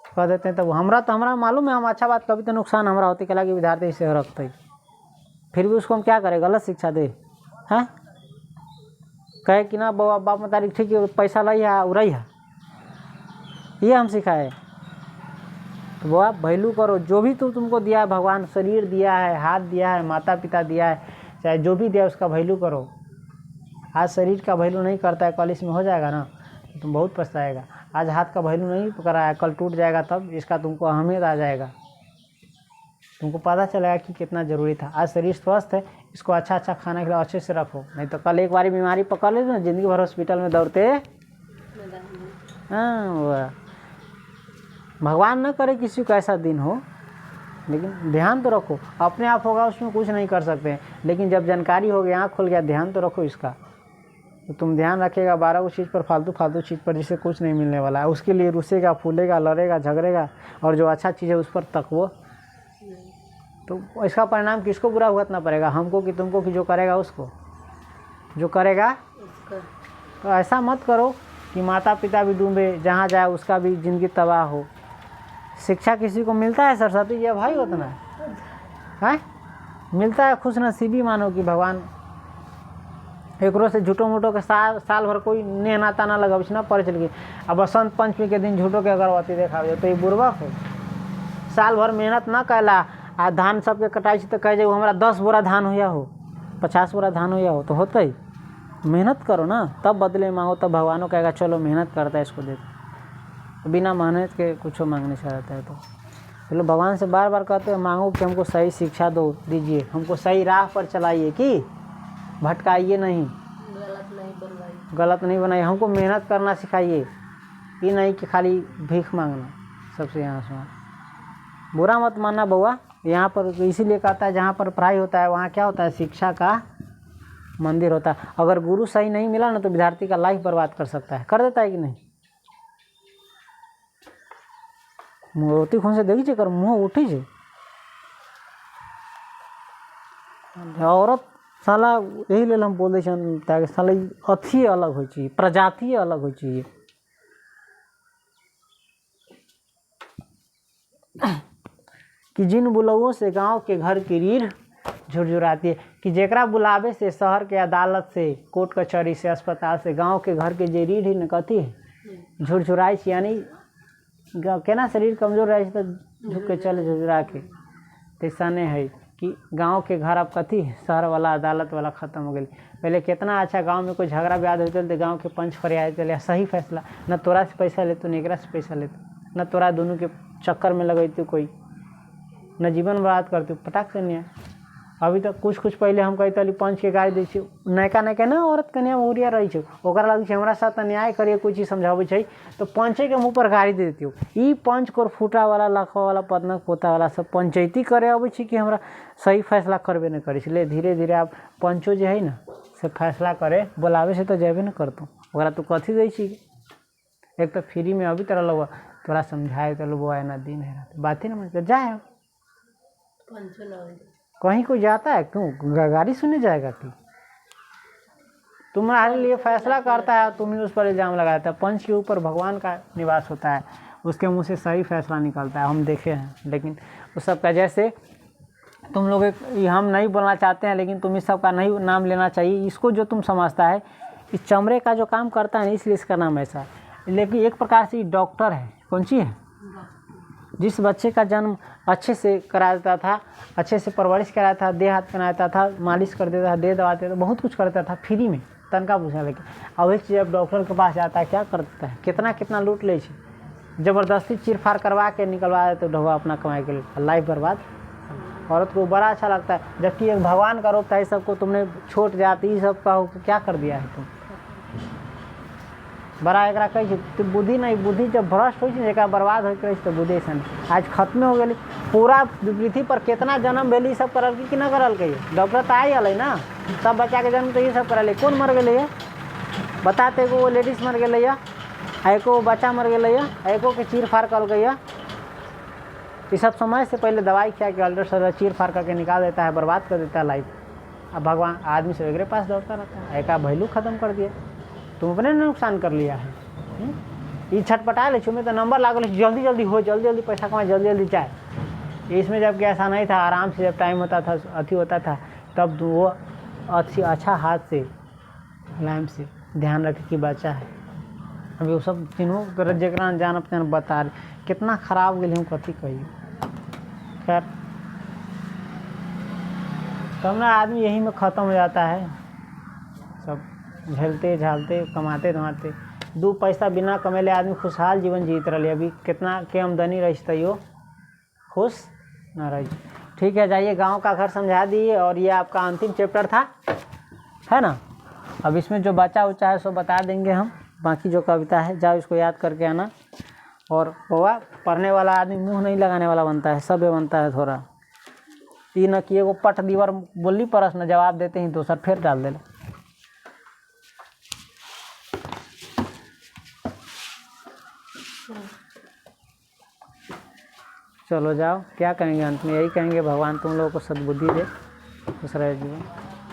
कह देते हैं। तब हमरा मालूम है, हम अच्छा बात कभी तो नुकसान हमारा होती कला कि विद्यार्थी से रखते, फिर भी उसको हम क्या करें, गलत शिक्षा दे हैं। कहे कि ना बाप मतारी ठीक है, पैसा लाई है उड़ाई है, ये हम सिखाए। तो वो आप वैल्यू करो, जो भी तुमको दिया है भगवान, शरीर दिया है, हाथ दिया है, माता पिता दिया है, चाहे जो भी दिया है उसका वैल्यू करो। आज शरीर का वैल्यू नहीं करता है, कल इसमें हो जाएगा ना तो तुम बहुत पछताएगा। आज हाथ का वैल्यू नहीं करा है, कल टूट जाएगा तब इसका तुमको अहमियत आ जाएगा, तुमको पता चलेगा कि कितना ज़रूरी था। आज शरीर स्वस्थ है, इसको अच्छा अच्छा खाना खिलाओ, अच्छे से रखो, नहीं तो कल एक बारी बीमारी पकड़ ले ना, ज़िंदगी भर हॉस्पिटल में दौड़ते। हाँ, भगवान न करे किसी को ऐसा दिन हो, लेकिन ध्यान तो रखो। अपने आप होगा उसमें कुछ नहीं कर सकते हैं, लेकिन जब जानकारी हो गया, आँख खुल गया, ध्यान तो रखो इसका। तो तुम ध्यान रखेगा 12 चीज़ पर, फालतू चीज़ पर, जिससे कुछ नहीं मिलने वाला है, उसके लिए रुसेगा, फूलेगा, लड़ेगा, झगड़ेगा, और जो अच्छा चीज़ है उस पर तकवो, तो इसका परिणाम किसको बुरा भुगतना पड़ेगा, हमको कि तुमको, कि जो करेगा उसको, जो करेगा। तो ऐसा मत करो कि माता पिता भी डूबे, जहाँ जाए उसका भी ज़िंदगी तबाह हो। शिक्षा किसी को मिलता है सरस्वती जी भाई, उतना है मिलता है, खुश नसीबी मानो कि भगवान एकरो से झूठो मूठो के साल भर कोई ने नाता ना लगा ना पड़े चल गई। अब बसंत पंचमी के दिन झूठो के अगरबत्ती देखा तो ये बुर्बक हो। साल भर मेहनत ना कैला, आ धान सबके कटाई तो कह जाए हमारा 10 बोरा धान हुआ हो, 50 बोरा धान हुआ हो, तो होता ही। मेहनत करो ना, तब बदले मांगो, तब भगवानों कहेगा चलो मेहनत करता है इसको दे। तो बिना मेहनत के कुछ मांगने से रहता है। तो चलो भगवान से बार बार कहते हैं, मांगो कि हमको सही शिक्षा दो, दीजिए, हमको सही राह पर चलाइए, कि भटकाइए नहीं, गलत नहीं बनवाइए। गलत नहीं बनाइए, हमको मेहनत करना सिखाइए, ये नहीं कि खाली भीख मांगना सबसे यहाँ से। बुरा मत मानना बउआ, यहाँ पर इसीलिए कहता है जहाँ पर पढ़ाई होता है वहाँ क्या होता है, शिक्षा का मंदिर होता है। अगर गुरु सही नहीं मिला ना तो विद्यार्थी का लाइफ बर्बाद कर सकता है, कर देता है कि नहीं। मोती खून से देखी कर मुँह उठी छे औरत साला, यही लेल हम बोल दै छियनि ताकि साला अथी अलग होइ छै, प्रजाति अलग होइ छै। कि जिन बुलौओं से गांव के घर की रीढ़ झुरझुराती है, कि जेकरा बुलावे से शहर के अदालत से, कोर्ट कचहरी से, अस्पताल से गांव के घर के जे रीढ़ न कथी है झुरझुराई छै, यानी केना शरीर कमजोर रहे तो झुक के चले झुरझुरा के, तैसा नहीं है कि गांव के घर अब कथी शहर वाला अदालत वाला खत्म हो गई। पहले कितना अच्छा गांव में कोई झगड़ा विवाद होते तो गांव के पंच फरियाद चले, सही फैसला, न तोरा से पैसा लेते न एकरा से पैसा लेते, न तोरा दोनों के चक्कर में लगेती कोई, न जीवन बर्बाद करती पटाख से नहीं। अभी तक कुछ पहले हम कहते पंच के गाड़ी दै छियै, नयका नयका ना औरत कन्या उरिया रही छै, ओकरा लगे छै हमरा साथ अन्याय करिए कोई चीज समझाबै छै तो पंचे के मुँह पर गाड़ी दे देती हो। ई पंच कोर फूटा वाला लखवा वाला पदनक पोता वाला सब पंचायती करे अबै छै कि हमरा सही फैसला करबे नहीं करे छै। ले धीरे धीरे आप पंचो जे है ना से फैसला करे, बोलावे से तो जेबे न करतो, ओकरा तू कथी दै छी। एक तो फ्री में अभी तरह लोग तोरा समझाए तो लोग आए ना दिन है बात ही ना मतलब जाए कहीं कोई जाता है क्यों गाड़ी सुनने जाएगा कि तुम्हारे लिए फैसला करता है, तुम ही उस पर इल्ज़ाम लगाता है। पंच के ऊपर भगवान का निवास होता है, उसके मुंह से सही फैसला निकलता है, हम देखे हैं। लेकिन उस सब का जैसे तुम लोग हम नहीं बोलना चाहते हैं लेकिन तुम इस सब का नहीं नाम लेना चाहिए, इसको जो तुम समझता है इस चमड़े का जो काम करता है इसलिए इसका नाम ऐसा है। लेकिन एक प्रकार से डॉक्टर है, कौन सी है, जिस बच्चे का जन्म अच्छे से करा देता था, अच्छे से परवरिश कराया था, देह हाथ पहनाता था, मालिश कर देता था, दे दवाते था, बहुत कुछ करता था फ्री में, तनखा पूछा लेके। अब एक चीज़ अब डॉक्टर के पास जाता है क्या करता है, कितना लूट ले, ज़बरदस्ती चीरफाड़ करवा के निकलवा देते तो ढोगा अपना कमाई के लिए, लाइफ बर्बाद। औरत को बड़ा अच्छा लगता है, जबकि एक भगवान का रूप था, इस सबको तुमने छोट जाति सब का क्या कर दिया है तुम। बड़ा एकरा कही तो बुद्धि नहीं, बुद्धि जब भ्रष्ट हो बर्बाद हो तो बुद्धि ऐसा नहीं। आज खत्म हो गई पूरा पृथ्वी पर कितना जन्म भेल सब करल कि न करल कही, डॉक्टर तो आई हल ना, सब बच्चा के जन्म तो ये सब करल। कौन मर गए है बताते, एगो लेडीज मर गई है, एको बच्चा मर गई है, एको के चीर फाड़ कर गई है। ये सब समय से पहले दवाई खा के अल्ट्रासाउंड चीर फाड़ करके निकाल देता है, बर्बाद कर देता है लाइफ। अब भगवान आदमी से वगैरह पास दौड़ता रहता है, एक वैल्यू खत्म कर दिया, तुम अपने नुकसान कर लिया है। ये छटपटा ले छुमे तो नंबर लागल जल्दी जल्दी हो, जल्दी जल्दी पैसा कमाए, जल्दी जल्दी चाहे। इसमें जबकि ऐसा नहीं था, आराम से जब टाइम होता था अथी होता था तब वो अच्छा हाथ से मुलायम से ध्यान रखे कि बच्चा है। अभी वो सब तीनों तरह जगह जान अपने बता रहे कितना खराब गई, हम कथी कहिए। खैर तब ना आदमी यही में ख़त्म हो जाता है, सब झेलते झालते कमाते धमाते, दो पैसा बिना कमेले आदमी खुशहाल जीवन जीत रही। अभी कितना के आमदनी रही तैयो खुश ना रही। ठीक है, जाइए गांव का घर समझा दिए, और ये आपका अंतिम चैप्टर था, है ना। अब इसमें जो बचा उचा है सो बता देंगे हम, बाकी जो कविता है जाओ इसको याद करके आना। और बाबा पढ़ने वाला आदमी मुँह नहीं लगाने वाला बनता है, सब बनता है थोड़ा। ये न कि एगो पट दीवार बोली प्रश्न जवाब देते ही दोसर फिर डाल दे। चलो जाओ, क्या कहेंगे अंत में, यही कहेंगे भगवान तुम लोगों को सद्बुद्धि दे, खुश रहे जीवन।